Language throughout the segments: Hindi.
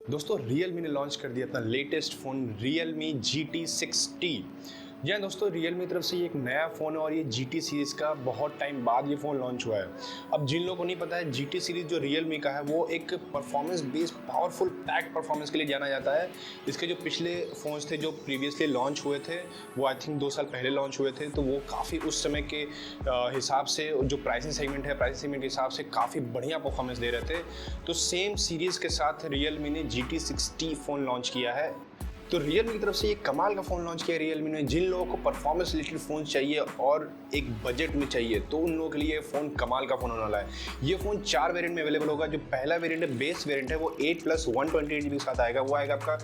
दोस्तों Realme ने लॉन्च कर दिया अपना latest phone Realme GT 6T। जी हाँ दोस्तों, Realme की तरफ से ये एक नया फ़ोन है और ये GT सीरीज़ का बहुत टाइम बाद ये फ़ोन लॉन्च हुआ है। अब जिन लोगों को नहीं पता है, GT सीरीज़ जो Realme का है वो एक performance based powerful pack performance के लिए जाना जाता है। इसके जो पिछले फ़ोन्स थे जो प्रीवियसली लॉन्च हुए थे वो आई थिंक 2 साल पहले लॉन्च हुए थे, तो वो काफ़ी उस समय के हिसाब से जो प्राइसिंग सेगमेंट है, प्राइसिंग सेगमेंट के हिसाब से काफ़ी बढ़िया परफॉर्मेंस दे रहे थे। तो सेम सीरीज़ के साथ Realme ने GT 6T फ़ोन लॉन्च किया है। तो Realme की तरफ से ये कमाल का फ़ोन लॉन्च किया है Realme ने। जिन लोगों को परफॉर्मेंस रिलेटेड फ़ोन चाहिए और एक बजट में चाहिए तो उन लोगों के लिए फ़ोन कमाल का फ़ोन होने वाला है। ये फ़ोन 4 वेरिएंट में अवेलेबल होगा। जो पहला वेरिएंट है, बेस वेरिएंट है, वो 8+128GB के साथ आएगा, वो आएगा आपका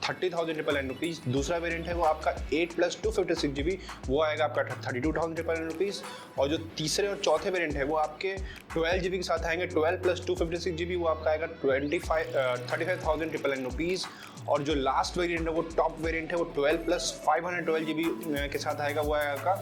30,999 रुपीज़। दूसरा वेरिएंट है वो आपका 8+256GB, वो आएगा आपका 32,999 रुपीज़। और जो तीसरे और चौथे वेरिएंट है वो आपके 12GB के साथ आएंगे, 12+256GB, वो आपका आएगा 35,999 रुपीज़। और जो लास्ट वेरिएंट है वो टॉप वेरिएंट है, वो 12+512GB के साथ आएगा, वो आएगा आपका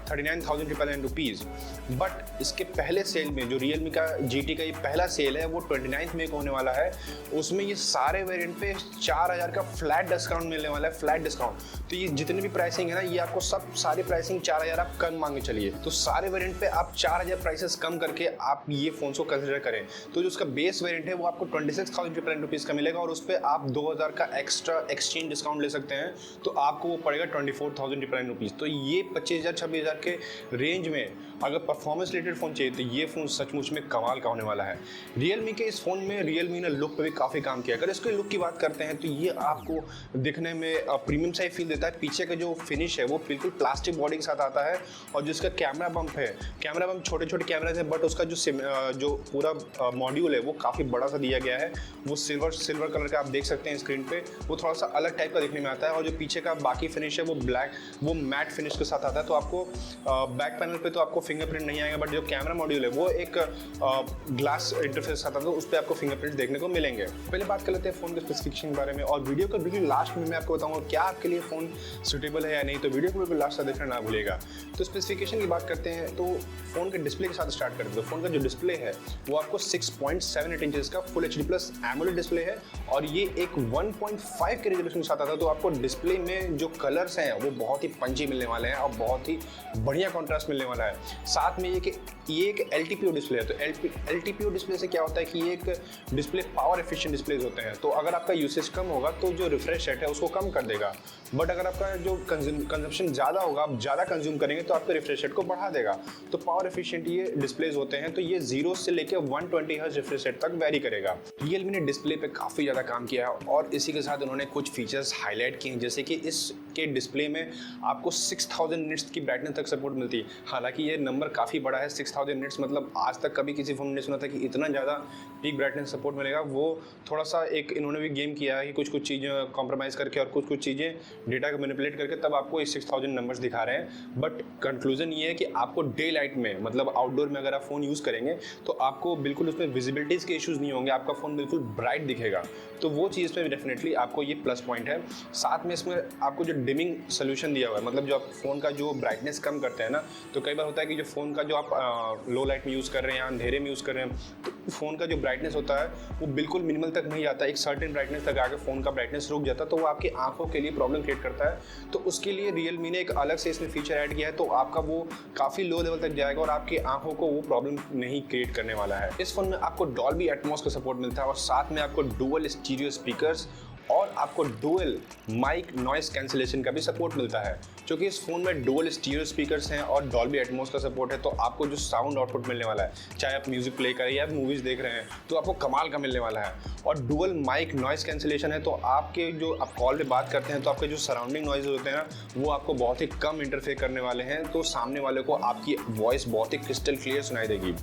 39,999 रुपीज़। बट इसके पहले सेल में जो Realme का GT का ये पहला सेल है वो 29 मई को होने वाला है। उसमें ये सारे वेरिएंट पे 4,000 का फ्लैट डिस्काउंट मिलने वाला है, फ्लैट डिस्काउंट। तो ये जितनी भी प्राइसिंग है ना, ये आपको सब सारी प्राइसिंग 4,000 आप कम मांगे चलिए। तो सारे वेरिएंट पे आप 4,000 प्राइसेस कम करके आप ये फ़ोन को कंसिडर करें। तो जो उसका बेस वेरिएंट है वो आपको 26,999 रुपीज़ का मिलेगा और उस पर आप 2,000 का एक्स्ट्रा एक्सचेंज डिस्काउंट ले सकते हैं, तो आपको वो पड़ेगा 24,999 रुपीज़। तो ये 25,000 26,000 के रेंज में अगर परफॉर्मेंस रिलेटेड फ़ोन चाहिए तो ये फ़ोन सचमुच में कमाल का होने वाला है। Realme के इस फ़ोन में Realme ने लुक पे भी काफ़ी काम किया। अगर इसके लुक की बात करते हैं तो ये आपको दिखने में प्रीमियम सा ही फील देता है। पीछे का जो फिनिश है वो बिल्कुल प्लास्टिक बॉडी के साथ आता है और जो इसका कैमरा बम्प है, कैमरा बम्प छोटे छोटे कैमराज हैं, बट उसका जो पूरा मॉड्यूल है वो काफ़ी बड़ा सा दिया गया है। वो सिल्वर कलर का आप देख सकते हैं स्क्रीन पे, वो थोड़ा सा अलग टाइप का दिखने में आता है। और जो पीछे का बाकी फिनिश है वो मैट फिनिश के साथ आता है। तो आपको बैक पैनल पे तो आपको फिंगरप्रिंट नहीं आएगा, बट जो कैमरा मॉड्यूल है वो एक ग्लास इंटरफेस आता है, तो उस पर आपको फिंगरप्रिंट देखने को मिलेंगे। पहले बात कर लेते हैं फ़ोन के स्पेसिफिकेशन के बारे में, और वीडियो का बिल्कुल लास्ट में मैं आपको बताऊंगा क्या आपके लिए फ़ोन सूटेबल है या नहीं, तो वीडियो को बिल्कुल लास्ट तक देखना ना भूलिएगा। तो स्पेसिफिकेशन की बात करते हैं तो फ़ोन के डिस्प्ले के साथ स्टार्ट करते हैं। फ़ोन का जो डिस्प्ले है वो आपको 6.78 इंचेस का full HD plus AMOLED display है और ये एक 1.5 के रेजोल्यूशन के साथ आता है। तो आपको डिस्प्ले में जो कलर्स हैं वो बहुत ही पंची मिलने वाले हैं और बहुत ही बढ़िया कॉन्ट्रास्ट मिलने वाला है। साथ में ये एक LTPO डिस्प्ले है। तो LTPO डिस्प्ले से क्या होता है कि ये एक डिस्प्ले पावर एफिशिएंट डिस्प्लेज होते हैं। तो अगर आपका यूसेज कम होगा तो जो रिफ्रेश रेट है उसको कम कर देगा, बट अगर आपका जो कंजम्पशन ज़्यादा होगा, आप ज़्यादा कंज्यूम करेंगे तो आपके रिफ्रेश रेट को बढ़ा देगा। तो पावर एफिशिएंट ये डिस्प्लेज होते हैं। तो ये 0 से लेकर 120 हर्ट्ज रिफ्रेश रेट तक वेरी करेगा। Realme ने डिस्प्ले पे काफ़ी ज़्यादा काम किया है और इसी के साथ उन्होंने कुछ फीचर्स हाईलाइट किए हैं, जैसे कि इसके डिस्प्ले में आपको 6000 निट्स की ब्राइटनेस तक सपोर्ट मिलती है। हालांकि ये नंबर काफ़ी बड़ा है, 6000 निट्स मतलब आज तक कभी किसी फोन ने सुना था कि इतना ज़्यादा पीक ब्राइटनेस सपोर्ट मिलेगा। वो थोड़ा सा एक इन्होंने भी गेम किया है कि कुछ चीज़ें कॉम्प्रोमाइज़ करके और कुछ चीज़ें डेटा को मैनिपुलेट करके तब आपको इस 6000 नंबर्स दिखा रहे हैं। बट कंक्लूजन ये है कि आपको डे लाइट में, मतलब आउटडोर में अगर आप फ़ोन यूज़ करेंगे तो आपको बिल्कुल उसमें विजिबिलिटीज़ के इश्यूज़ नहीं होंगे, आपका फ़ोन बिल्कुल ब्राइट दिखेगा। तो वो चीज़ पे डेफिनेटली आपको ये प्लस पॉइंट है। साथ में इसमें आपको जो डिमिंग सोल्यूशन दिया हुआ है, मतलब जो आप फ़ोन का जो ब्राइटनेस कम करते हैं ना, तो कई बार होता है कि जो फ़ोन का जो आप लो लाइट में यूज़ कर रहे हैं या अंधेरे में यूज़ कर रहे हैं तो फ़ोन का जो ब्राइटनेस होता है वो बिल्कुल मिनिमल तक नहीं जाता, एक सर्टेन ब्राइटनेस तक आके फ़ोन का ब्राइटनेस रुक जाता है, तो वो आपकी आंखों के लिए प्रॉब्लम क्रिएट करता है। तो उसके लिए Realme ने एक अलग से इसमें फीचर ऐड किया है, तो आपका वो काफ़ी लो लेवल तक जाएगा और आपकी आंखों को वो प्रॉब्लम नहीं क्रिएट करने वाला है। इस फोन में आपको डॉल्बी एटमॉस का सपोर्ट मिलता है और साथ में आपको डुअल स्टीरियो स्पीकर्स और आपको डुअल माइक नॉइस कैंसिलेशन का भी सपोर्ट मिलता है। क्योंकि इस फ़ोन में डुअल स्टीरियो स्पीकर्स हैं और डॉल्बी एटमॉस का सपोर्ट है, तो आपको जो साउंड आउटपुट मिलने वाला है, चाहे आप म्यूज़िक प्ले करें या मूवीज़ देख रहे हैं, तो आपको कमाल का मिलने वाला है। और डुअल माइक नॉइस कैंसिलेशन है, तो आपके जो आप कॉल पे बात करते हैं तो आपके जो सराउंडिंग नॉइज होते हैं ना, वो आपको बहुत ही कम इंटरफेयर करने वाले हैं, तो सामने वाले को आपकी वॉइस बहुत ही क्रिस्टल क्लियर सुनाई देगी।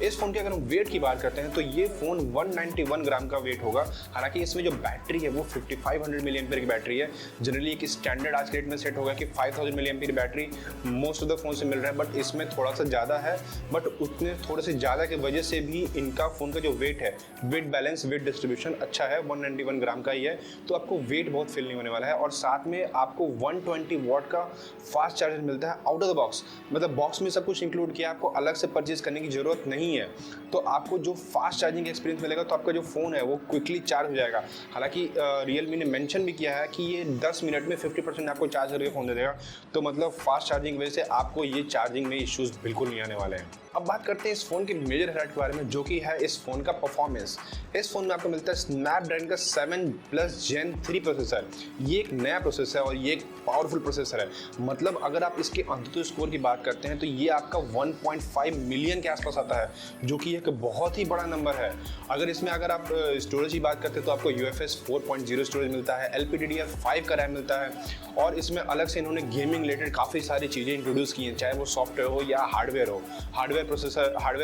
इस फ़ोन के अगर हम वेट की बात करते हैं तो ये फ़ोन 191 ग्राम का वेट होगा। हालांकि इसमें जो बैटरी है वो 5500 mAh की बैटरी है। जनरली एक स्टैंडर्ड आज के डेट में सेट होगा कि 5000 milliampere battery most of the phone से मिल रहा है, बट इसमें थोड़ा सा ज़्यादा है। बट उतने थोड़े से ज़्यादा की वजह से भी इनका फ़ोन का जो वेट है, वेट बैलेंस, वेट डिस्ट्रीब्यूशन अच्छा है, 191 ग्राम का ही है, तो आपको वेट बहुत फील नहीं होने वाला है। और साथ में आपको 120 वॉट का फास्ट चार्जर मिलता है आउट ऑफ द बॉक्स, मतलब बॉक्स में सब कुछ इंक्लूड किया, आपको अलग से परचेज करने की ज़रूरत नहीं है। तो आपको जो फास्ट चार्जिंग एक्सपीरियंस मिलेगा, तो आपका जो फ़ोन है वो क्विकली चार्ज हो जाएगा। हालांकि रियलमी ने मेंशन भी किया है कि ये 10 मिनट में 50% आपको चार्ज करके फ़ोन दे देगा, तो मतलब फास्ट चार्जिंग वजह से आपको ये चार्जिंग में इश्यूज़ बिल्कुल नहीं आने वाले हैं। अब बात करते हैं इस फ़ोन के मेजर हाइलाइट के बारे में, जो कि है इस फ़ोन का परफॉर्मेंस। इस फ़ोन में आपको मिलता है स्नैपड्रैगन का 7+ Gen 3 प्रोसेसर। ये एक नया प्रोसेसर है और ये एक पावरफुल प्रोसेसर है। मतलब अगर आप इसके अंतुतु स्कोर की बात करते हैं तो ये आपका 1.5 मिलियन के आसपास आता है, जो कि एक बहुत ही बड़ा नंबर है। अगर आप स्टोरेज की बात करते हैं तो आपको UFS 4.0 स्टोरेज मिलता है, LPDDR5 का रैम मिलता है, और इसमें अलग से इन्होंने गेमिंग रिलेटेड काफ़ी सारी चीज़ें इंट्रोड्यूस की हैं, चाहे वो सॉफ्टवेयर हो या हार्डवेयर हो। हार्डवेयर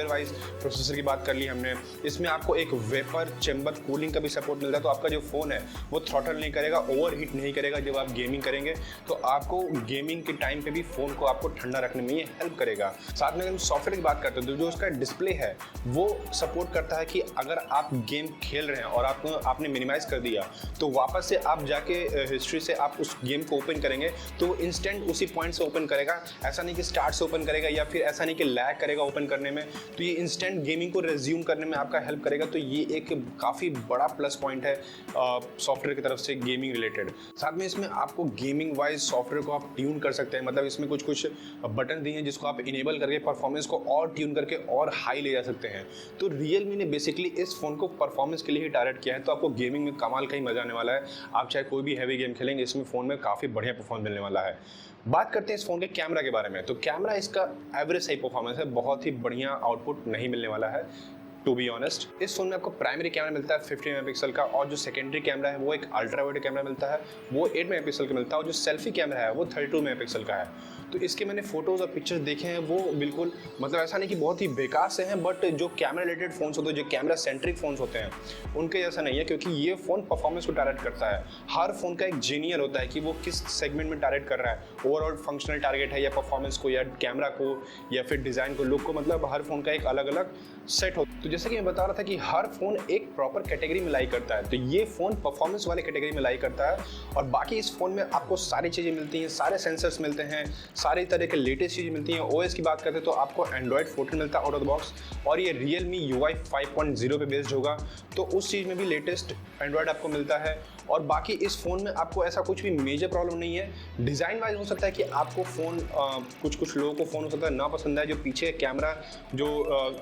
वाइज प्रोसेसर की बात कर ली हमने। इसमें आपको एक वेपर चैम्बर कूलिंग का भी सपोर्ट मिलता है, तो आपका जो फ़ोन है वो थ्रॉटल नहीं करेगा, ओवरहीट नहीं करेगा जब आप गेमिंग करेंगे, तो आपको गेमिंग के टाइम पे भी फ़ोन को आपको ठंडा रखने में ये हेल्प करेगा। साथ में अगर हम सॉफ्टवेयर की बात करते हैं तो जो उसका डिस्प्ले है वो सपोर्ट करता है कि अगर आप गेम खेल रहे हैं और आपने मिनिमाइज़ कर दिया, तो वापस से आप जाके हिस्ट्री से आप उस गेम को ओपन करेंगे तो इंस्टेंट उसी पॉइंट से ओपन करेगा। ऐसा नहीं कि स्टार्ट से ओपन करेगा या फिर ऐसा नहीं कि लैग करेगा ओपन करने में, तो ये इंस्टेंट गेमिंग को रिज्यूम करने में आपका हेल्प करेगा। तो ये एक काफ़ी बड़ा प्लस पॉइंट है सॉफ्टवेयर की तरफ से गेमिंग रिलेटेड। साथ में इसमें आपको गेमिंग वाइज सॉफ्टवेयर को आप ट्यून कर सकते हैं, मतलब इसमें कुछ बटन दिए हैं जिसको आप इनेबल करके परफॉर्मेंस को और ट्यून करके और हाई ले जा सकते हैं। तो रियलमी ने बेसिकली इस फ़ोन को परफॉर्मेंस के लिए ही टारगेट किया है, तो आपको गेमिंग में कमाल का ही मजा आने वाला है। आप चाहे कोई भी हैवी गेम खेलेंगे, इसमें फ़ोन में काफ़ी बढ़िया परफॉर्मेंस मिलने वाला है। बात करते हैं इस फ़ोन के कैमरा के बारे में, तो कैमरा इसका एवरेज सही परफॉर्मेंस है, बहुत ही बढ़िया आउटपुट नहीं मिलने वाला है टू बी ऑनेस्ट। इस फोन में आपको प्राइमरी कैमरा मिलता है 50 मेगापिक्सल का, और जो सेकेंडरी कैमरा है वो एक अल्ट्रा वाइड कैमरा मिलता है, वो 8 मेगापिक्सल का मिलता है, और जो सेल्फी कैमरा है वो 32 मेगापिक्सल का है। तो इसके मैंने फोटोज़ और पिक्चर्स देखे हैं, वो बिल्कुल मतलब ऐसा नहीं कि बहुत ही बेकार से हैं, बट जो कैमरा रिलेटेड फ़ोन्स होते हैं, जो कैमरा सेंट्रिक फ़ोन्स होते हैं, उनके जैसा नहीं है, क्योंकि ये फ़ोन परफॉर्मेंस को टारगेट करता है। हर फ़ोन का एक जीनियर होता है कि वो किस सेगमेंट में टारगेट कर रहा है, ओवरऑल फंक्शनल टारगेट है या परफॉर्मेंस को या कैमरा को या फिर डिज़ाइन को, लुक को, मतलब हर फ़ोन का एक अलग अलग सेट होता है। तो जैसे कि मैं बता रहा था कि हर फ़ोन एक प्रॉपर कैटेगरी में लाई करता है, तो ये फ़ोन परफॉर्मेंस वाले कैटेगरी में लाई करता है, और बाकी इस फ़ोन में आपको सारी चीज़ें मिलती हैं, सारे सेंसर्स मिलते हैं, सारी तरह के लेटेस्ट चीज़ें मिलती हैं। OS की बात करते हैं तो आपको Android 14 मिलता है आउट ऑफ द बॉक्स, और ये Realme UI 5.0 पे बेस्ड होगा, तो उस चीज़ में भी लेटेस्ट Android आपको मिलता है। और बाकी इस फ़ोन में आपको ऐसा कुछ भी मेजर प्रॉब्लम नहीं है। डिज़ाइन वाइज हो सकता है कि आपको फ़ोन कुछ लोगों को फ़ोन हो सकता है ना पसंद आए, जो पीछे कैमरा जो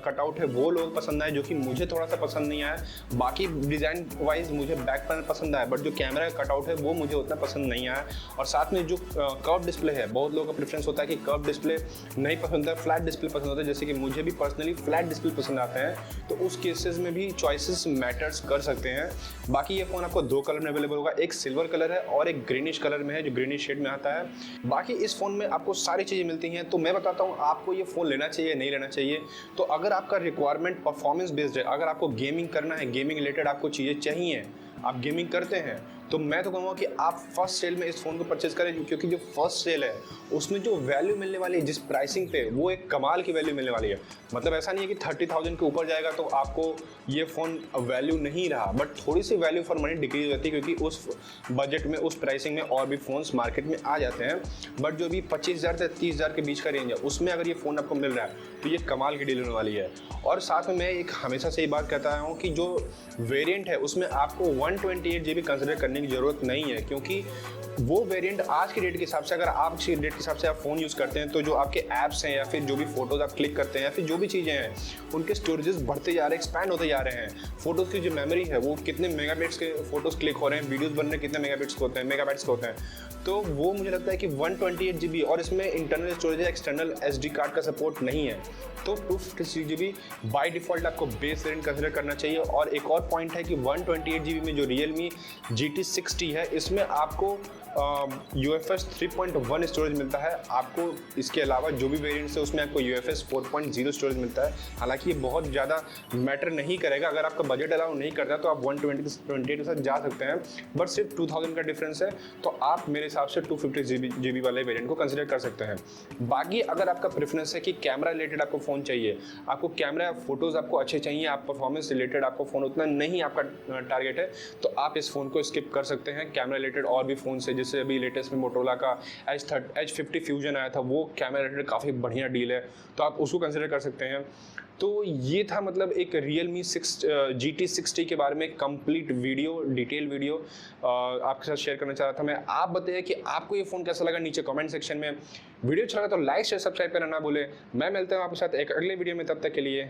कटआउट है वो लोग पसंद आए, जो कि मुझे थोड़ा सा पसंद नहीं आया। बाकी डिज़ाइन वाइज मुझे बैक पैनल पसंद आया, बट जो कैमरा का कटआउट है वो मुझे उतना पसंद नहीं आया। और साथ में जो कर्व डिस्प्ले है, बहुत लोगों का प्रेफरेंस होता है कि कर्व डिस्प्ले नहीं पसंद है, फ्लैट डिस्प्ले पसंद होता है, जैसे कि मुझे भी पर्सनली फ्लैट डिस्प्ले पसंद आते हैं, तो उस केसेस में भी चॉइसेस मैटर्स कर सकते हैं। बाकी ये फ़ोन आपको 2 कलर में अवेलेबल होगा, एक सिल्वर कलर है और एक ग्रीनिश कलर में है, जो ग्रीनिश शेड में आता है। बाकी इस फ़ोन में आपको सारी चीज़ें मिलती हैं, तो मैं बताता हूँ आपको ये फ़ोन लेना चाहिए नहीं लेना चाहिए। तो अगर आपका रिक्वायरमेंट परफॉर्मेंस बेस्ड है, अगर आपको गेमिंग करना है, गेमिंग रिलेटेड आपको चीज़ें चाहिए, आप गेमिंग करते हैं, तो मैं तो कहूँगा कि आप फर्स्ट सेल में इस फ़ोन को परचेज़ करें, क्योंकि जो फर्स्ट सेल है उसमें जो वैल्यू मिलने वाली है जिस प्राइसिंग पे, वो एक कमाल की वैल्यू मिलने वाली है। मतलब ऐसा नहीं है कि 30,000 के ऊपर जाएगा तो आपको ये फ़ोन वैल्यू नहीं रहा, बट थोड़ी सी वैल्यू फॉर मनी डिक्रीज होती है, क्योंकि उस बजट में, उस प्राइसिंग में और भी फ़ोन्स मार्केट में आ जाते हैं। बट जो भी 25,000 से 30,000 के बीच का रेंज है, उसमें अगर ये फ़ोन आपको मिल रहा है तो ये कमाल की डील होने वाली है। और साथ में मैं एक हमेशा से ये बात कहता हूँ कि जो वेरिएंट है उसमें आपको 128 GB कंसिडर करने की ज़रूरत नहीं है, क्योंकि वो वेरिएंट आज की डेट के हिसाब से, अगर आप की डेट के हिसाब से आप फ़ोन यूज़ करते हैं, तो जो आपके ऐप्स हैं या फिर जो भी फ़ोटोज़ आप क्लिक करते हैं या फिर जो भी चीज़ें हैं, उनके स्टोरेजेस बढ़ते जा रहे हैं, एक्सपैंड होते जा रहे हैं। फ़ोटोज़ की जो मेमोरी है वो कितने मेगाबाइट्स के फ़ोटोज़ क्लिक हो रहे हैं, वीडियोज़ बनने कितने मेगाबाइट्स के होते हैं, तो वो मुझे लगता है कि 128 GB, और इसमें इंटरनल स्टोरेज है, एक्सटर्नल SD कार्ड का सपोर्ट नहीं है, तो 256 GB बाई डिफ़ॉल्ट आपको बेस वेरिएंट कंसिडर करना चाहिए। और एक और पॉइंट है कि 128 GB में जो Realme GT GT60 है, इसमें आपको UFS 3.1 स्टोरेज मिलता है। आपको इसके अलावा जो भी वेरिएंट्स है उसमें आपको UFS 4.0 स्टोरेज मिलता है। हालांकि ये बहुत ज़्यादा मैटर नहीं करेगा, अगर आपका बजट अलाउ नहीं करता तो आप 128 के साथ जा सकते हैं, बट सिर्फ 2000 का डिफरेंस है, तो आप मेरे हिसाब से 250 GB वाले वेरिएंट को कंसिडर कर सकते हैं। बाकी अगर आपका प्रेफरेंस है कि कैमरा रिलेटेड आपको फ़ोन चाहिए, आपको कैमरा फोटोज़ आपको अच्छे चाहिए, आप परफॉर्मेंस रिलेटेड आपको फ़ोन उतना नहीं आपका टारगेट है, तो आप इस फ़ोन को स्किप कर सकते हैं। कैमरा रिलेटेड और भी फ़ोन से, जैसे अभी लेटेस्ट में मोटोरोला का H50 फ्यूजन आया था, वो कैमरा रिलेटेड काफ़ी बढ़िया डील है, तो आप उसको कंसिडर कर सकते हैं। तो ये था मतलब एक Realme GT60 के बारे में कंप्लीट वीडियो, डिटेल वीडियो आपके साथ शेयर करना चाह रहा था मैं। आप बताइए कि आपको ये फ़ोन कैसा लगा नीचे कमेंट सेक्शन में। वीडियो अच्छा लगा तो लाइक शेयर सब्सक्राइब करना ना भूलें। मैं मिलता हूँ आपके साथ एक अगले वीडियो में, तब तक के लिए